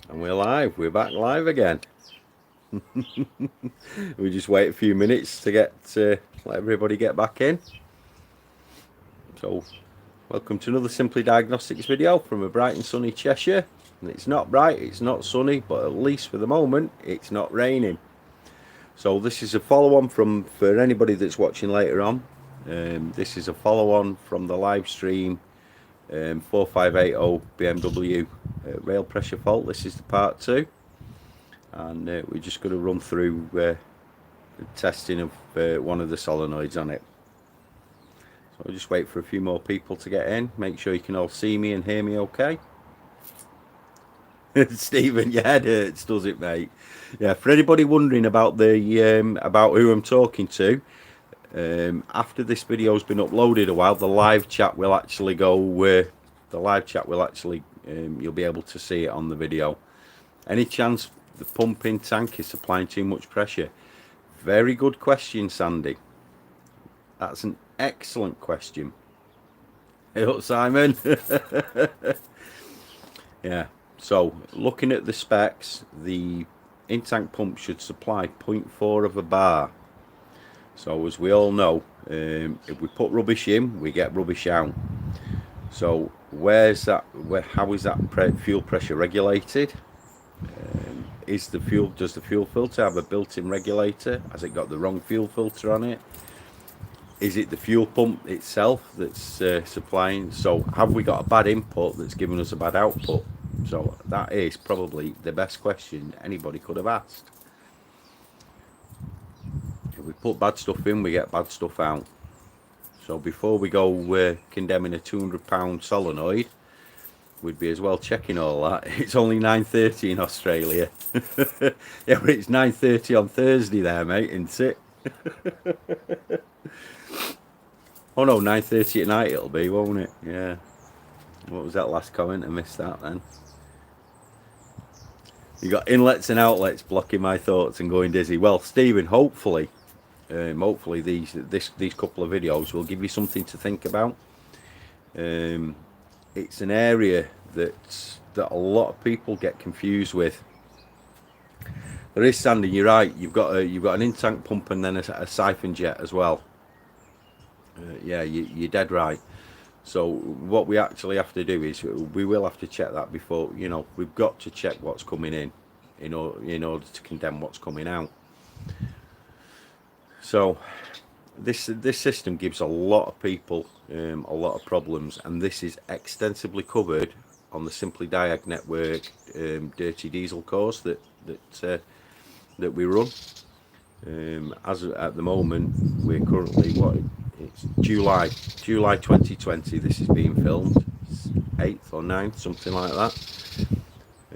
And we're live. We're back live again. We just wait a few minutes to let everybody get back in. So, welcome to another Simply Diagnostics video from a bright and sunny Cheshire. And it's not bright, it's not sunny, but at least for the moment, it's not raining. So this is a follow-on for anybody that's watching later on. This is a follow-on from the live stream 4580 Bmw rail pressure fault. This is the part 2, and we're just going to run through the testing of one of the solenoids on it. So I'll just wait for a few more people to get in. Make sure you can all see me and hear me okay. Stephen, your head hurts, does it, mate? Yeah, for anybody wondering about about who I'm talking to, after this video's been uploaded a while, the live chat will actually you'll be able to see it on the video. Any chance the pumping tank is supplying too much pressure? Very good question, Sandy. That's an excellent question. Hey up, Simon. Yeah, so looking at the specs, the in-tank pump should supply 0.4 of a bar. So as we all know, if we put rubbish in, we get rubbish out. So how is that fuel pressure regulated? Does the fuel filter have a built-in regulator? Has it got the wrong fuel filter on it? Is it the fuel pump itself that's supplying? So have we got a bad input that's giving us a bad output? So that is probably the best question anybody could have asked. If we put bad stuff in, we get bad stuff out. So before we go condemning a £200 solenoid, we'd be as well checking all that. It's only 9:30 in Australia. Yeah, but it's 9:30 on Thursday there, mate, isn't it? Oh no, 9:30 at night it'll be, won't it? Yeah. What was that last comment? I missed that then. You got inlets and outlets blocking my thoughts and going dizzy. Well, Stephen, hopefully these couple of videos will give you something to think about. It's an area that a lot of people get confused with. There is, Sandy, you're right. You've got an in-tank pump and then a siphon jet as well. Yeah, you're dead right. So what we actually have to do is we will have to check that before, we've got to check what's coming in order to condemn what's coming out. So this system gives a lot of people a lot of problems, and this is extensively covered on the SimplyDiag network dirty diesel course that we run. As at the moment, we're currently it's July 2020. This is being filmed. It's 8th or 9th, something like that.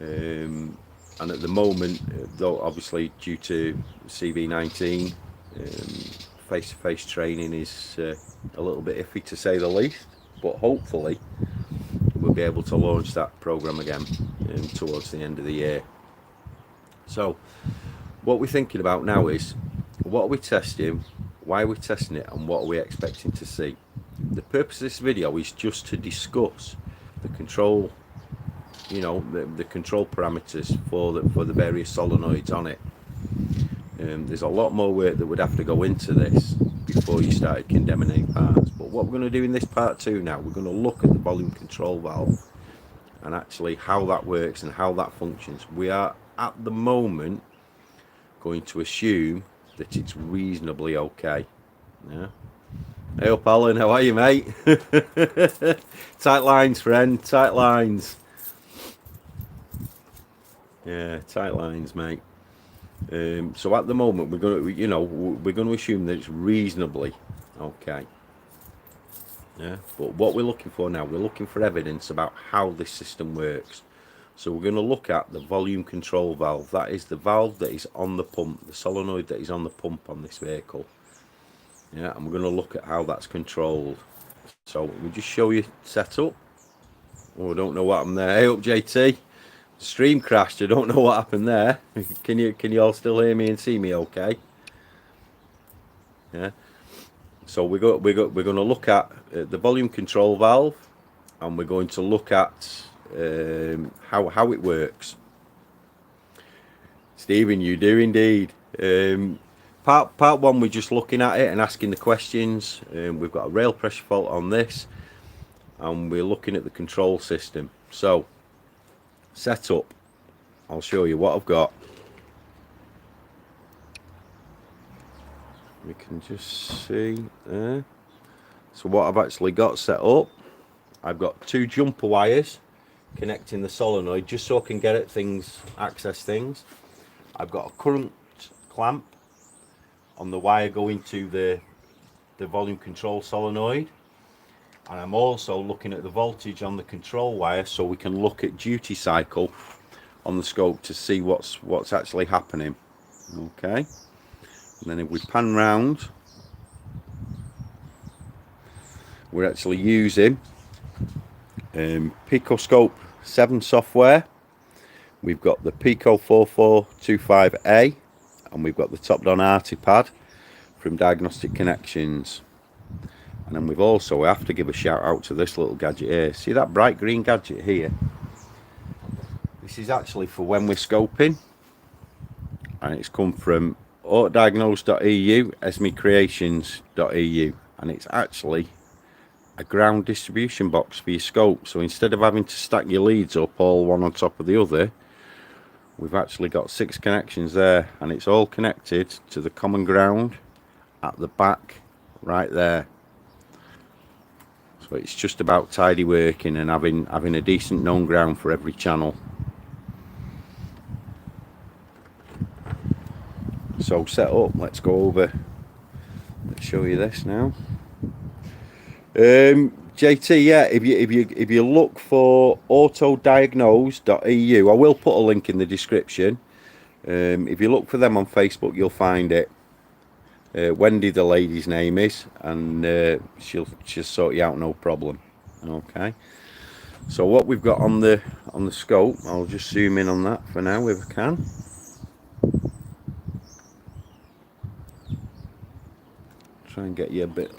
And at the moment, though, obviously due to CV19, face-to-face training is a little bit iffy to say the least. But hopefully, we'll be able to launch that program again towards the end of the year. So, what we're thinking about now is, what are we testing, why are we testing it, and what are we expecting to see? The purpose of this video is just to discuss the control, the control parameters for the various solenoids on it. There's a lot more work that would have to go into this before you started condemning any parts. But what we're going to do in this part 2 now, we're going to look at the volume control valve and actually how that works and how that functions. We are at the moment going to assume that it's reasonably okay. Yeah. Hey up, Alan, how are you, mate? Tight lines, friend, tight lines. Yeah, tight lines, mate. So at the moment we're going to assume that it's reasonably okay. Yeah, but what we're looking for now, we're looking for evidence about how this system works. So we're going to look at the volume control valve. That is the valve that is on the pump, the solenoid that is on the pump on this vehicle. Yeah, and we're going to look at how that's controlled. So we'll just show you setup. Oh, I don't know what happened there. Hey up, JT. Stream crashed. I don't know what happened there. Can you all still hear me and see me okay? Yeah. So we're going to look at the volume control valve, and we're going to look at how it works. Stephen, you do indeed. Part one, we're just looking at it and asking the questions. We've got a rail pressure fault on this, and we're looking at the control system. So, setup. I'll show you what I've got. We can just see there. So what I've actually got set up, I've got 2 jumper wires connecting the solenoid just so I can get at things, access things. I've got a current clamp on the wire going to the volume control solenoid, and I'm also looking at the voltage on the control wire so we can look at duty cycle on the scope to see what's actually happening. Okay, and then if we pan round, we're actually using Picoscope 7 software. We've got the Pico 4425A, and we've got the top-down Artipad from Diagnostic Connections. And then we have to give a shout out to this little gadget here. See that bright green gadget here? This is actually for when we're scoping, and it's come from autodiagnose.eu, esmecreations.eu, and it's actually a ground distribution box for your scope. So instead of having to stack your leads up all one on top of the other, we've actually got 6 connections there, and it's all connected to the common ground at the back right there. So it's just about tidy working and having a decent known ground for every channel. So set up, let's go over, let's show you this now. JT, yeah, if you look for autodiagnose.eu, I will put a link in the description. If you look for them on Facebook, you'll find it. Wendy, the lady's name is, and she'll sort you out, no problem. Okay, so what we've got on the scope, I'll just zoom in on that for now if I can. Try and get you a bit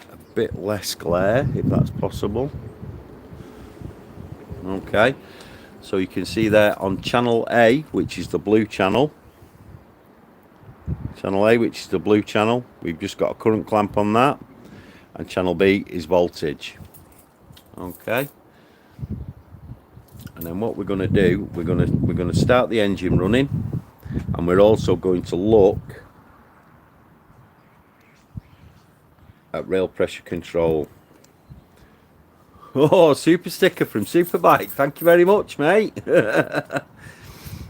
less glare if that's possible. Okay, so you can see there on channel A, which is the blue channel. Channel A, which is the blue channel, we've just got a current clamp on that, and channel B is voltage. Okay, and then what we're going to do, we're going to start the engine running, and we're also going to look at rail pressure control. Oh, super sticker from Superbike, thank you very much, mate.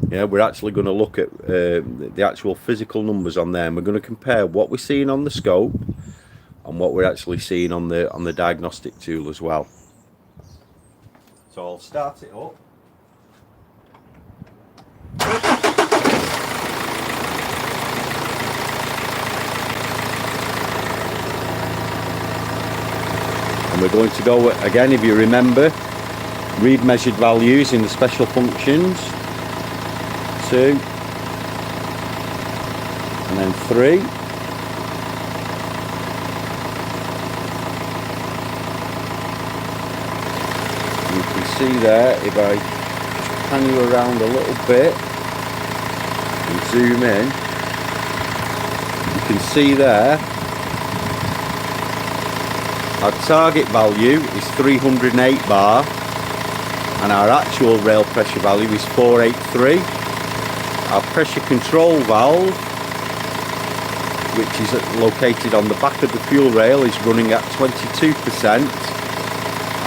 Yeah, we're actually going to look at the actual physical numbers on there, and we're going to compare what we're seeing on the scope and what we're actually seeing on the diagnostic tool as well. So I'll start it up. And we're going to go again, if you remember, read measured values in the special functions. 2 and then 3. You can see there, if I pan you around a little bit and zoom in, you can see there our target value is 308 bar and our actual rail pressure value is 483. Our pressure control valve, which is located on the back of the fuel rail, is running at 22%,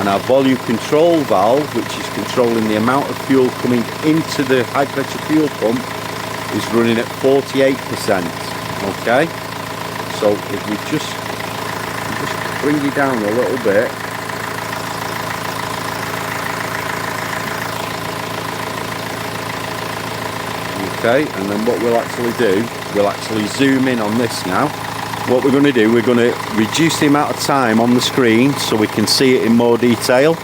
and our volume control valve, which is controlling the amount of fuel coming into the high pressure fuel pump, is running at 48%. Okay, so if we just bring you down a little bit, okay, and then what we'll actually do, we'll actually zoom in on this now. What we're going to do, we're going to reduce the amount of time on the screen so we can see it in more detail.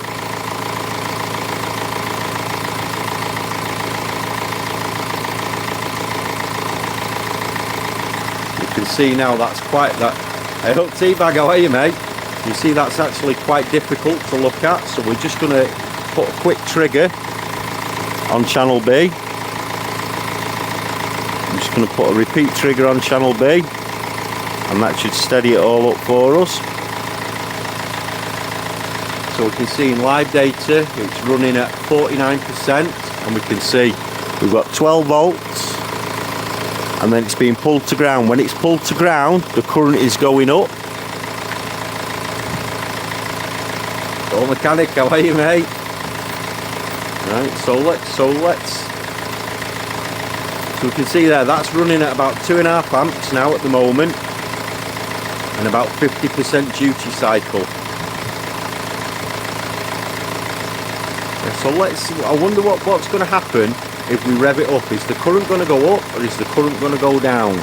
You can see now that's quite that. Hey, hook Teabag, how are you, mate? You see that's actually quite difficult to look at, so we're just going to put a quick trigger on channel B. I'm just going to put a repeat trigger on channel B, and that should steady it all up for us. So we can see in live data it's running at 49%, and we can see we've got 12 volts, and then it's being pulled to ground. When it's pulled to ground, the current is going up. Oh, mechanic, how are you, mate? Right, so we can see there that's running at about 2.5 amps now at the moment, and about 50% duty cycle. So I wonder what's going to happen if we rev it up. Is the current going to go up, or is the current going to go down?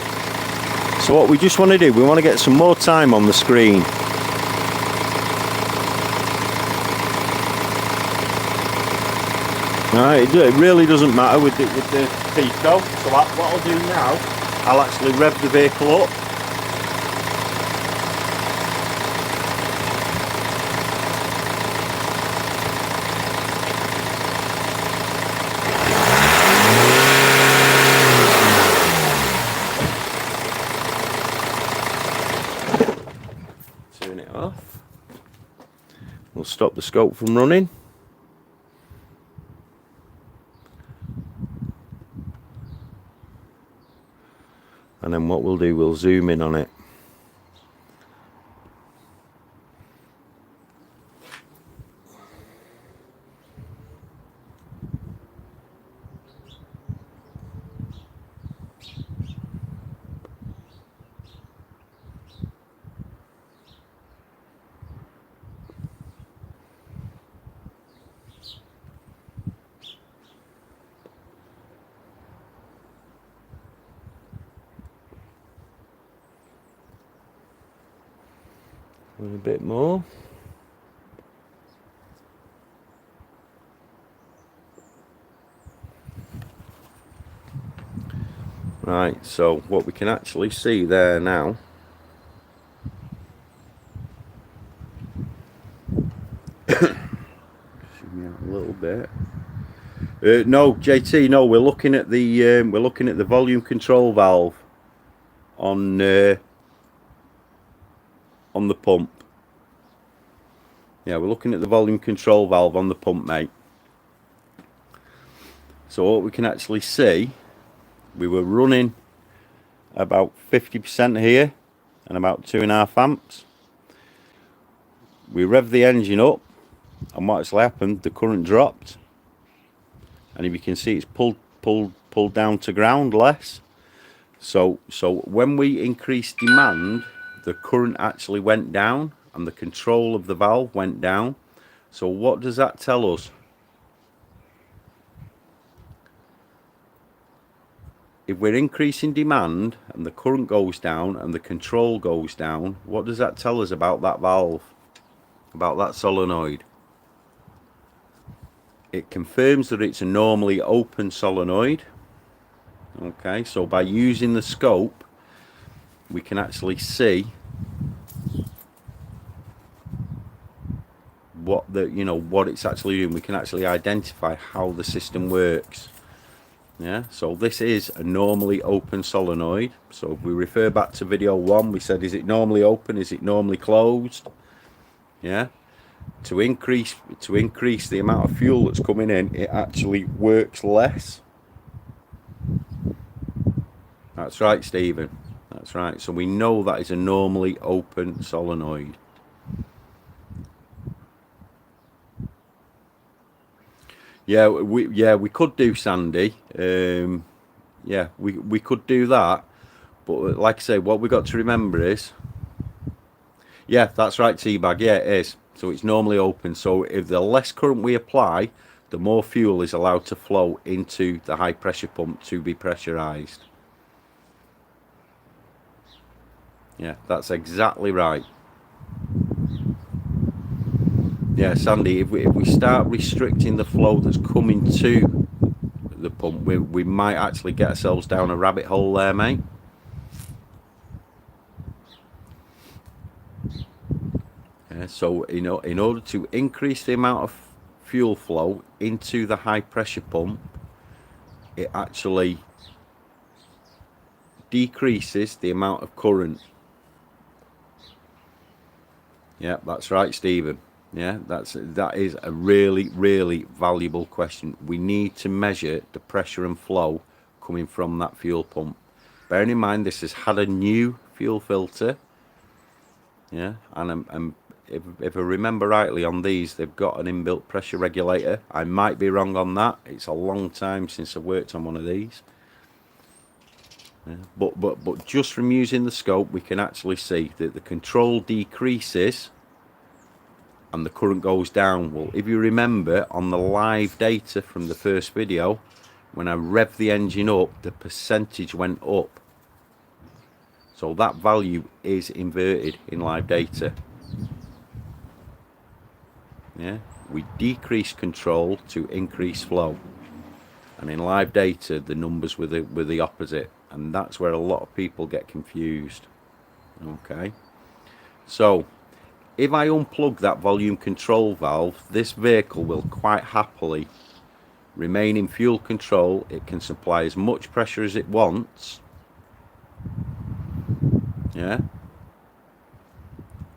So what we just want to do, we want to get some more time on the screen. Right, it really doesn't matter with the Pico. So what I'll do now, I'll actually rev the vehicle up. Turn it off. We'll stop the scope from running. And then what we'll do, we'll zoom in on it. A little bit more. Right, so what we can actually see there now, zoom out a little bit. No, JT, no, we're looking at the volume control valve on the pump. Yeah, we're looking at the volume control valve on the pump, mate. So what we can actually see, we were running about 50% here and about 2.5 amps. We revved the engine up, and what actually happened, the current dropped, and if you can see, it's pulled down to ground less. So when we increased demand, the current actually went down and the control of the valve went down. So what does that tell us? If we're increasing demand and the current goes down and the control goes down, what does that tell us about that valve, about that solenoid? It confirms that it's a normally open solenoid. Okay, so by using the scope, we can actually see what it's actually doing. We can actually identify how the system works. Yeah, so this is a normally open solenoid. So if we refer back to video 1, we said, is it normally open, is it normally closed? Yeah, to increase the amount of fuel that's coming in, it actually works less. That's right, Stephen, that's right. So we know that is a normally open solenoid. Yeah, we could do Sandy. Yeah, we could do that, but like I say, what we got to remember is, yeah, that's right, Teabag. Yeah, it is. So it's normally open. So if the less current we apply, the more fuel is allowed to flow into the high pressure pump to be pressurized. Yeah, that's exactly right. Yeah, Sandy, if we start restricting the flow that's coming to the pump, we might actually get ourselves down a rabbit hole there, mate. Yeah, so in order to increase the amount of fuel flow into the high pressure pump, it actually decreases the amount of current. Yeah, that's right, Stephen. Yeah, that is a really valuable question. We need to measure the pressure and flow coming from that fuel pump. Bearing in mind this has had a new fuel filter. Yeah, and if I remember rightly, on these they've got an inbuilt pressure regulator. I might be wrong on that. It's a long time since I worked on one of these. Yeah. But just from using the scope, we can actually see that the control decreases and the current goes down. Well, if you remember on the live data from the first video, when I revved the engine up, the percentage went up. So that value is inverted in live data. Yeah, we decrease control to increase flow, and in live data the numbers were the opposite, and that's where a lot of people get confused. Okay, so if I unplug that volume control valve, this vehicle will quite happily remain in fuel control. It can supply as much pressure as it wants. Yeah,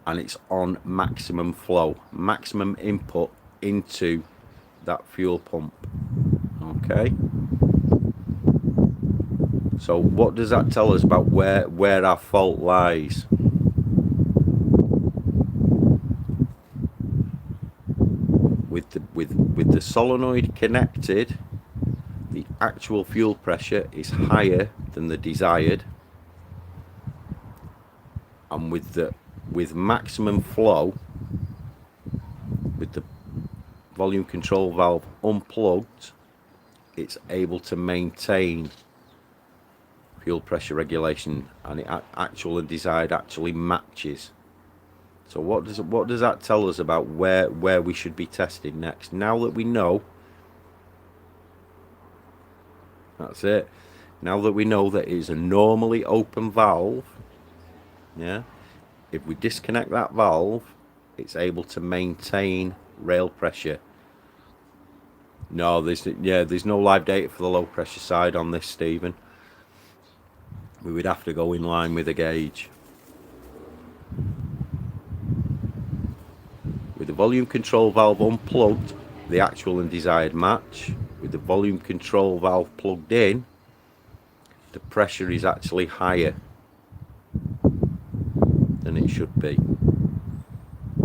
and it's on maximum flow, maximum input into that fuel pump. Okay, so what does that tell us about where our fault lies? With the solenoid connected, the actual fuel pressure is higher than the desired, and with maximum flow, with the volume control valve unplugged, it's able to maintain fuel pressure regulation, and it actual and desired actually matches. So what does that tell us about where we should be testing next? Now that we know, that's it. Now that we know that it's a normally open valve, yeah, if we disconnect that valve, it's able to maintain rail pressure. No, there's no live data for the low pressure side on this, Stephen. We would have to go in line with a gauge. With the volume control valve unplugged, the actual and desired match. With the volume control valve plugged in, the pressure is actually higher than it should be.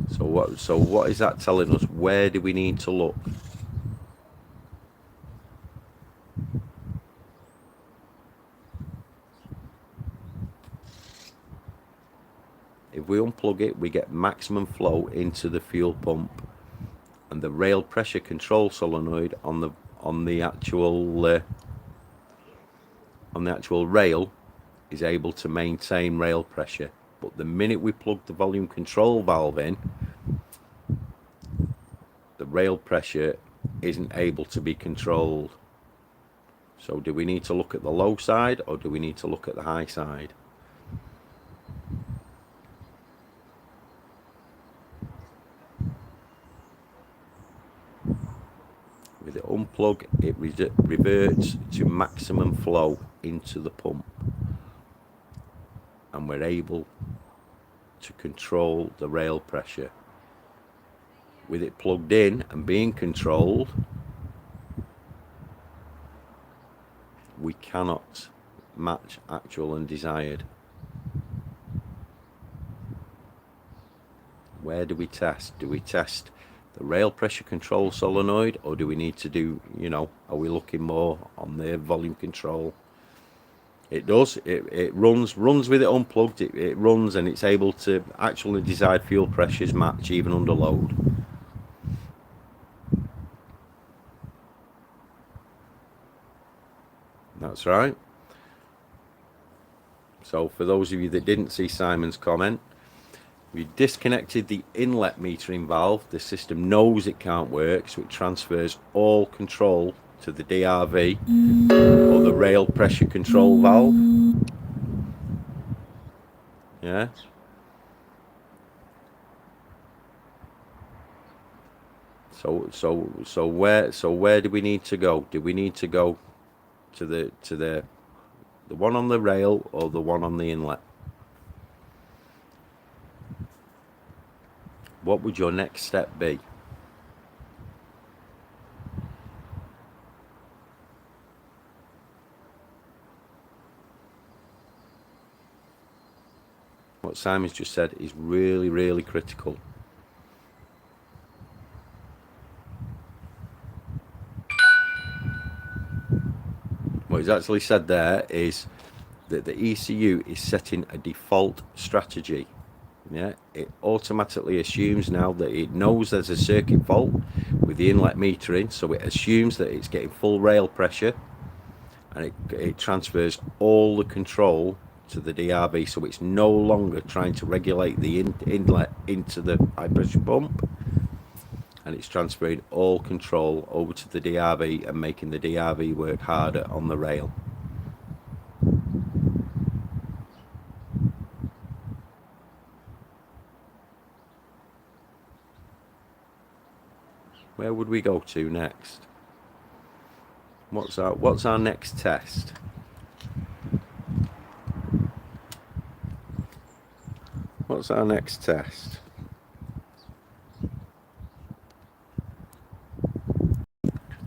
So what is that telling us? Where do we need to look? If we unplug it, we get maximum flow into the fuel pump, and the rail pressure control solenoid on the actual rail is able to maintain rail pressure. But the minute we plug the volume control valve in, the rail pressure isn't able to be controlled. So do we need to look at the low side, or do we need to look at the high side? With it unplug, it reverts to maximum flow into the pump, and we're able to control the rail pressure. With it plugged in and being controlled, we cannot match actual and desired. Where do we test? Do we test the rail pressure control solenoid, or do we need to do, are we looking more on the volume control? It does, it runs with it unplugged, it runs, and it's able to actual and desired fuel pressures match even under load. That's right. So for those of you that didn't see Simon's comment, we disconnected the inlet metering valve. The system knows it can't work, so it transfers all control to the DRV, or the rail pressure control valve. Yeah. So where do we need to go? Do we need to go to the The one on the rail or the one on the inlet? What would your next step be? What Simon's just said is really, really critical. What he's actually said there is that the ECU is setting a default strategy. Yeah, it automatically assumes now that it knows there's a circuit fault with the inlet metering, so it assumes that it's getting full rail pressure, and it transfers all the control to the DRV, so it's no longer trying to regulate the inlet into the high pressure pump, and it's transferring all control over to the DRV and making the DRV work harder on the rail. Where would we go to next? What's our next test? What's our next test?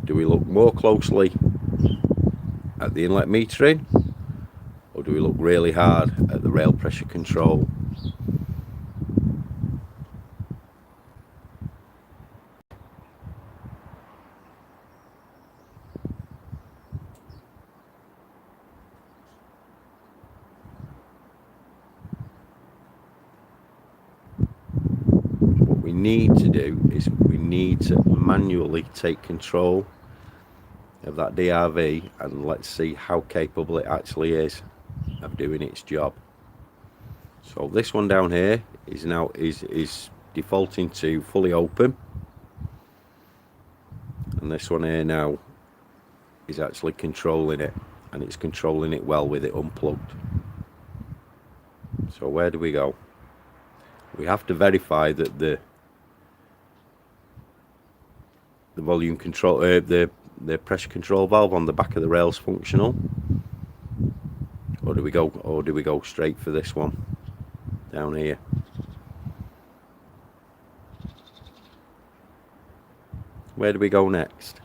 Do we look more closely at the inlet metering, or do we look really hard at the rail pressure control? What we need to do is we need to manually take control of that DRV, and let's see how capable it actually is of doing its job. So this one down here is now is defaulting to fully open, and this one here now is actually controlling it, and it's controlling it well with it unplugged. So where do we go? We have to verify that the volume control, the pressure control valve on the back of the rail's functional, or do we go straight for this one down here? Where do we go next?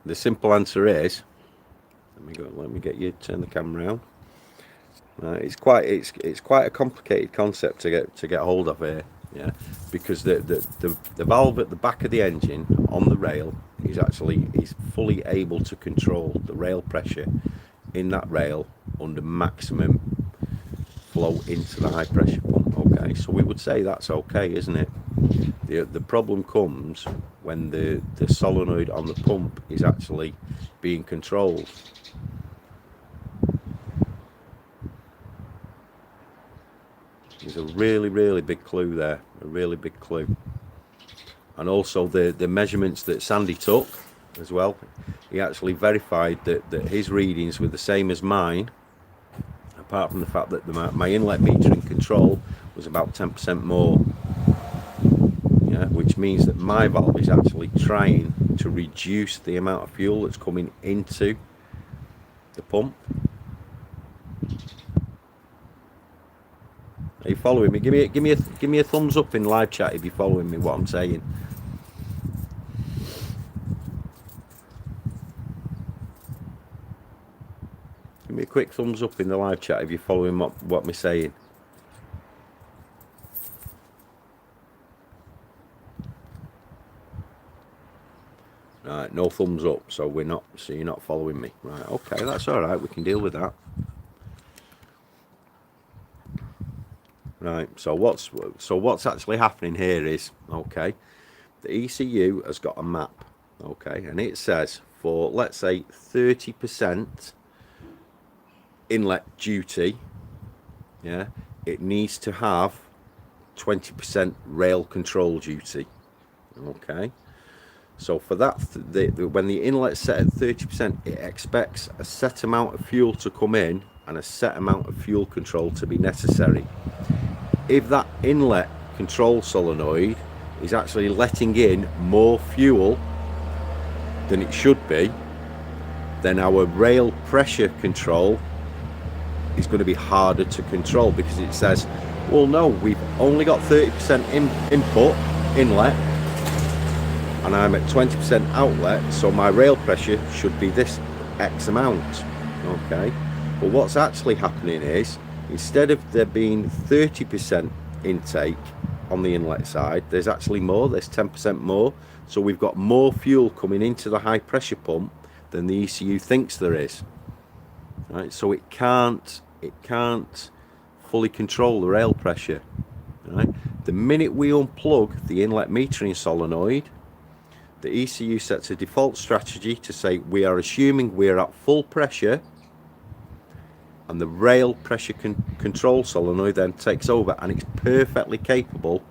The simple answer is, let me get you turn the camera around. It's quite a complicated concept to get hold of here, yeah, because the valve at the back of the engine on the rail is fully able to control the rail pressure in that rail under maximum flow into the high pressure pump. Okay, so we would say that's okay, isn't it? The problem comes when the solenoid on the pump is actually being controlled. There's a really big clue there, a really big clue. And also the measurements that Sandy took as well, he actually verified that his readings were the same as mine, apart from the fact that my inlet metering control was about 10% more. Yeah, which means that my valve is actually trying to reduce the amount of fuel that's coming into the pump. Are you following me? Give me a thumbs up in live chat if you're following me what I'm saying. Give me a quick thumbs up in the live chat if you're following what I'm saying. Right, no thumbs up, so you're not following me. Right, okay, that's all right. We can deal with that. Right, so what's actually happening here is, okay, the ECU has got a map, okay, and it says for, let's say, 30% inlet duty, yeah, it needs to have 20% rail control duty. Okay, so for that, when the inlet's set at 30%, it expects a set amount of fuel to come in and a set amount of fuel control to be necessary. If that inlet control solenoid is actually letting in more fuel than it should be, then our rail pressure control is going to be harder to control, because it says, well, no, we've only got 30% input, inlet, and I'm at 20% outlet, so my rail pressure should be this X amount. Okay, but what's actually happening is, instead of there being 30% intake on the inlet side, there's actually more, there's 10% more. So we've got more fuel coming into the high pressure pump than the ECU thinks there is. Right, so it can't fully control the rail pressure. Right? The minute we unplug the inlet metering solenoid, the ECU sets a default strategy to say we are assuming we're at full pressure, and the rail pressure control solenoid then takes over, and it's perfectly capable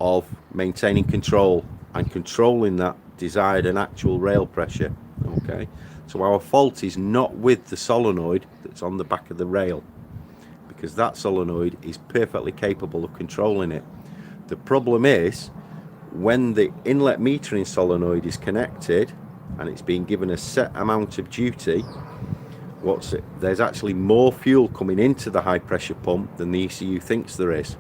of maintaining control and controlling that desired and actual rail pressure. Okay, so our fault is not with the solenoid that's on the back of the rail, because that solenoid is perfectly capable of controlling it. The problem is, when the inlet metering solenoid is connected and it's being given a set amount of duty, there's actually more fuel coming into the high pressure pump than the ECU thinks there is,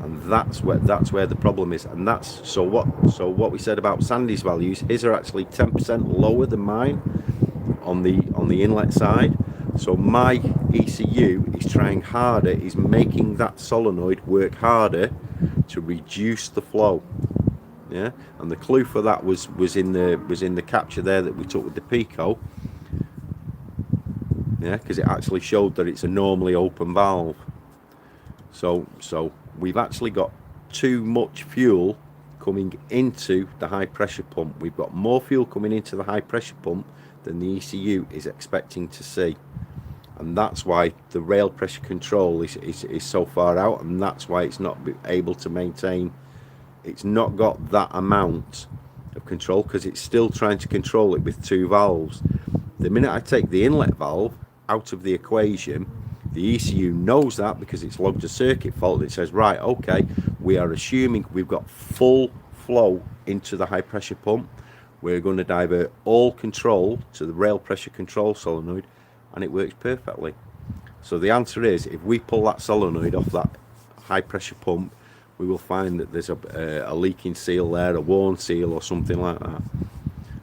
and that's where the problem is. And that's so what we said about Sandy's values, his are actually 10% lower than mine on the inlet side. So my ECU is trying harder, is making that solenoid work harder to reduce the flow. Yeah, and the clue for that was in the capture there that we took with the Pico. Yeah, because it actually showed that it's a normally open valve. So we've actually got too much fuel coming into the high pressure pump. We've got more fuel coming into the high pressure pump than the ECU is expecting to see, and that's why the rail pressure control is so far out, and that's why it's not able to maintain. It's not got that amount of control, because it's still trying to control it with two valves. The minute I take the inlet valve out of the equation, the ECU knows that, because it's logged a circuit fault. It says, right, okay, we are assuming we've got full flow into the high pressure pump. We're going to divert all control to the rail pressure control solenoid, and it works perfectly. So the answer is, if we pull that solenoid off that high pressure pump, we will find that there's a leaking seal there, a worn seal or something like that.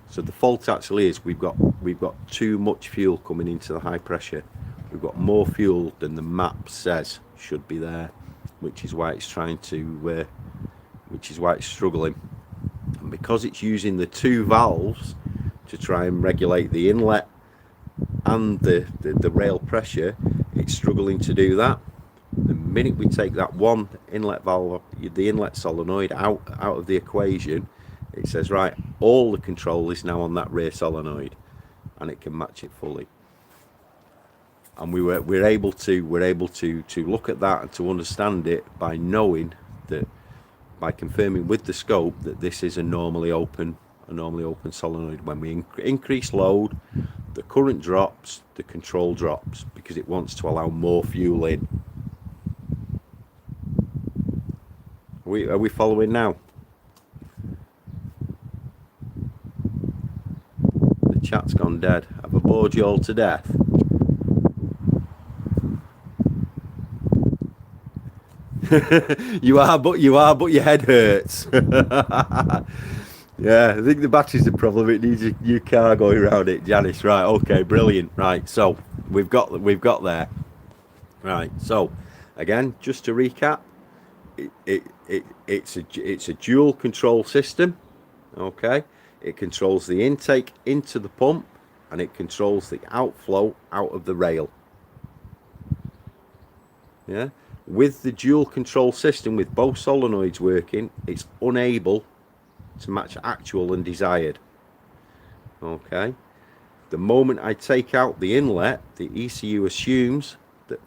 So the fault actually is we've got too much fuel coming into the high pressure. We've got more fuel than the map says should be there, which is why it's struggling. And because it's using the two valves to try and regulate the inlet and the rail pressure, it's struggling to do that. The minute we take that one inlet valve, the inlet solenoid, out of the equation, it says, right, all the control is now on that rear solenoid, and it can match it fully. And we're able to look at that and to understand it by knowing that, by confirming with the scope that this is a normally open solenoid. When we increase load, the current drops, the control drops, because it wants to allow more fuel in. Are we following now? The chat's gone dead. Have I bored you all to death? you are, but your head hurts. Yeah, I think the battery's the problem. It needs a new car going around it, Janice. Right, okay, brilliant. Right, so we've got there. Right, so again, just to recap, it's a dual control system. Okay, it controls the intake into the pump, and it controls the outflow out of the rail. Yeah, with the dual control system, with both solenoids working, it's unable to match actual and desired. Okay, the moment I take out the inlet, the ECU assumes that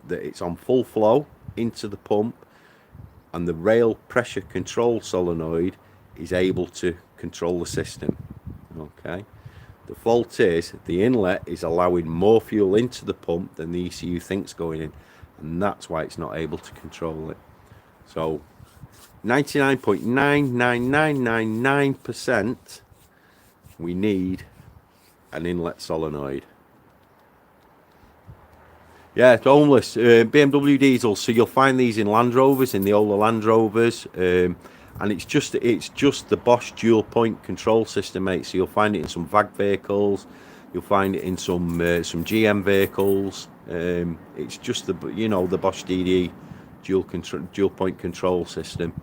it's on full flow into the pump, and the rail pressure control solenoid is able to control the system. Okay, the fault is the inlet is allowing more fuel into the pump than the ECU thinks going in, and that's why it's not able to control it. So 99.99999% we need an inlet solenoid. Yeah, it's homeless. BMW diesels. So you'll find these in Land Rovers, in the older Land Rovers, and it's just the Bosch dual point control system, mate. So you'll find it in some VAG vehicles, you'll find it in some GM vehicles. It's just the the Bosch DD dual point control system.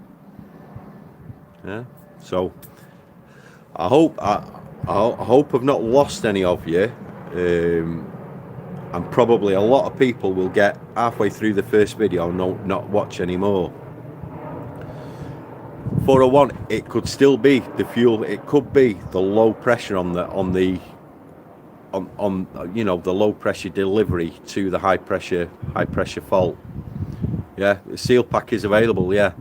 Yeah. So I hope I've not lost any of you. And probably a lot of people will get halfway through the first video and not watch anymore. 401, it could still be the fuel. It could be the low pressure on the low pressure delivery to the high pressure fault. Yeah, the seal pack is available. Yeah,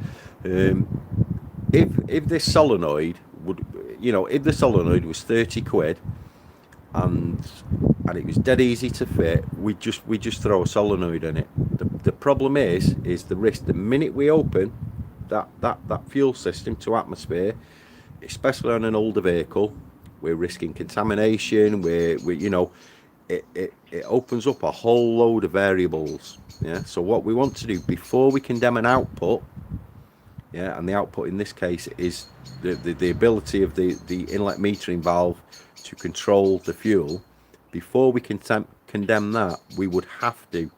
if this solenoid would, if the solenoid was 30 quid and it was dead easy to fit, we just throw a solenoid in it. The problem is the risk. The minute we open that fuel system to atmosphere, especially on an older vehicle, we're risking contamination. It opens up a whole load of variables. Yeah. So what we want to do before we condemn an output, yeah, and the output in this case is the ability of the inlet metering valve to control the fuel. Before we condemn that, we would have to,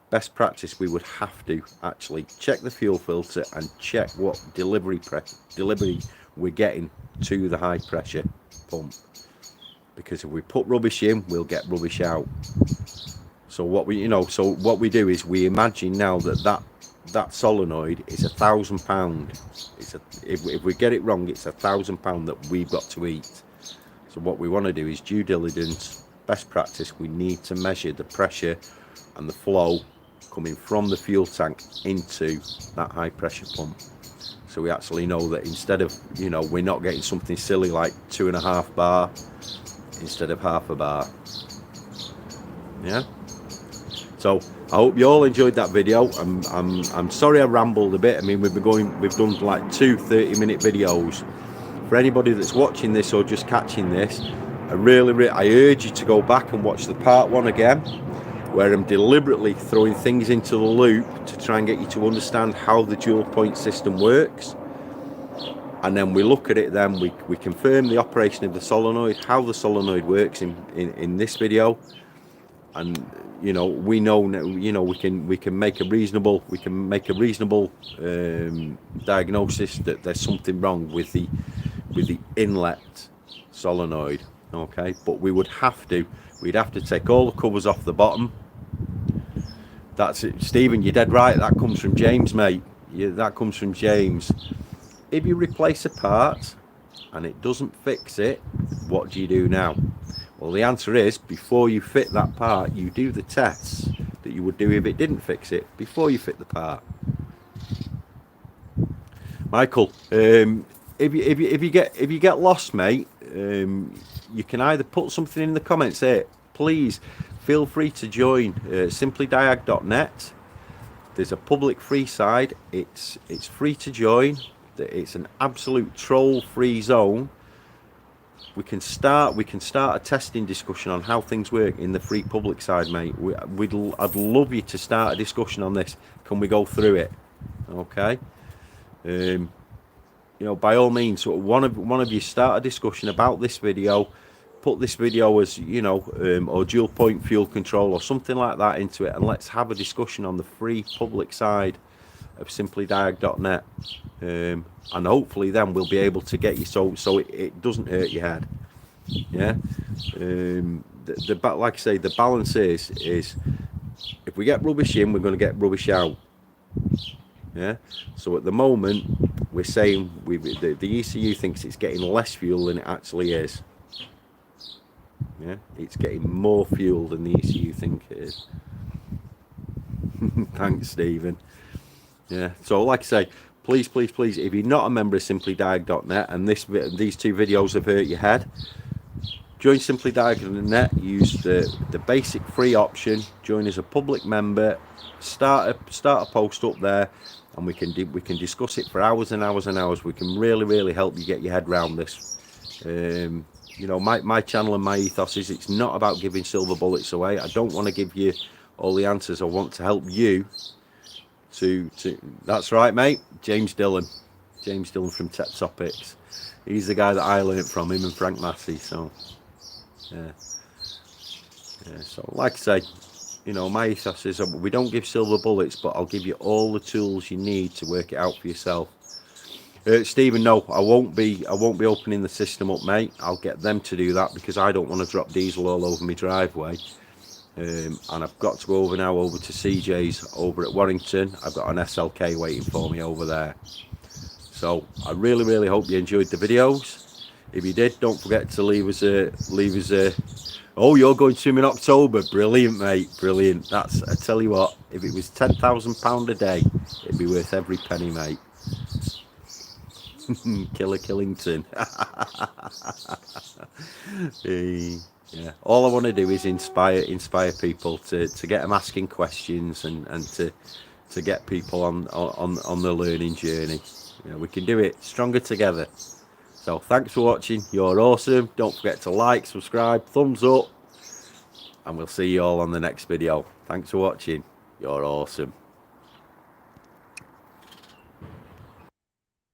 best practice, we would have to actually check the fuel filter and check what delivery we're getting to the high pressure pump. Because if we put rubbish in, we'll get rubbish out. So what we do is we imagine now that solenoid is £1,000. If we get it wrong, it's £1,000 that we've got to eat. So what we want to do is due diligence, best practice. We need to measure the pressure and the flow coming from the fuel tank into that high pressure pump. So we actually know that instead of, we're not getting something silly like 2.5 bar instead of half a bar. Yeah. So I hope you all enjoyed that video. I'm sorry I rambled a bit. I mean, we've done like 2 30-minute videos. For anybody that's watching this or just catching this, I urge you to go back and watch the part 1 again, where I'm deliberately throwing things into the loop to try and get you to understand how the dual point system works. And then we look at it, then we confirm the operation of the solenoid, how the solenoid works in this video. And we know we can make a reasonable diagnosis that there's something wrong with the inlet solenoid. Okay, but we'd have to take all the covers off the bottom. That's it, Stephen, you're dead right. That comes from James, mate. Yeah, that comes from James. If you replace a part and it doesn't fix it, what do you do now? Well, the answer is, before you fit that part, you do the tests that you would do if it didn't fix it before you fit the part. Michael, if you get lost, mate, you can either put something in the comments here. Please feel free to join SimplyDiag.net. There's a public free side. It's free to join. It's an absolute troll-free zone. We can start a testing discussion on how things work in the free public side, mate. I'd love you to start a discussion on this. Can we go through it? Okay. By all means, one of you start a discussion about this video. Put this video as or dual point fuel control or something like that into it, and let's have a discussion on the free public side of SimplyDiag.net. And hopefully then we'll be able to get you so it doesn't hurt your head. Yeah. Like I say, the balance is if we get rubbish in, we're going to get rubbish out. Yeah. So at the moment we're saying the ECU thinks it's getting less fuel than it actually is. Yeah, it's getting more fuel than the ECU think it is. Thanks, Stephen. Yeah. So like I say, please, if you're not a member of SimplyDiag.net and these 2 videos have hurt your head, join SimplyDiag.net. Use the basic free option. Join as a public member. Start a post up there. and we can discuss it for hours and hours and hours. We can really help you get your head around this. You know, my channel and my ethos is it's not about giving silver bullets away. I don't want to give you all the answers. I want to help you to that's right, mate. James Dillon from Tech Topics. He's the guy that I learned from, him and Frank Massey. So yeah, so like I say, you know, my ethos is we don't give silver bullets, but I'll give you all the tools you need to work it out for yourself. Stephen, no, I won't be opening the system up, mate. I'll get them to do that because I don't want to drop diesel all over my driveway. And I've got to go over to CJ's over at Warrington. I've got an SLK waiting for me over there. So I really hope you enjoyed the videos. If you did, don't forget to leave us a oh, you're going to swim in October. Brilliant, mate, brilliant. That's, I tell you what, if it was £10,000 a day, it'd be worth every penny, mate. Killer Killington. Yeah, all I want to do is inspire people to get them asking questions and to get people on the learning journey. You know, we can do it stronger together. So thanks for watching. You're awesome. Don't forget to like, subscribe, thumbs up, and we'll see you all on the next video. Thanks for watching. You're awesome.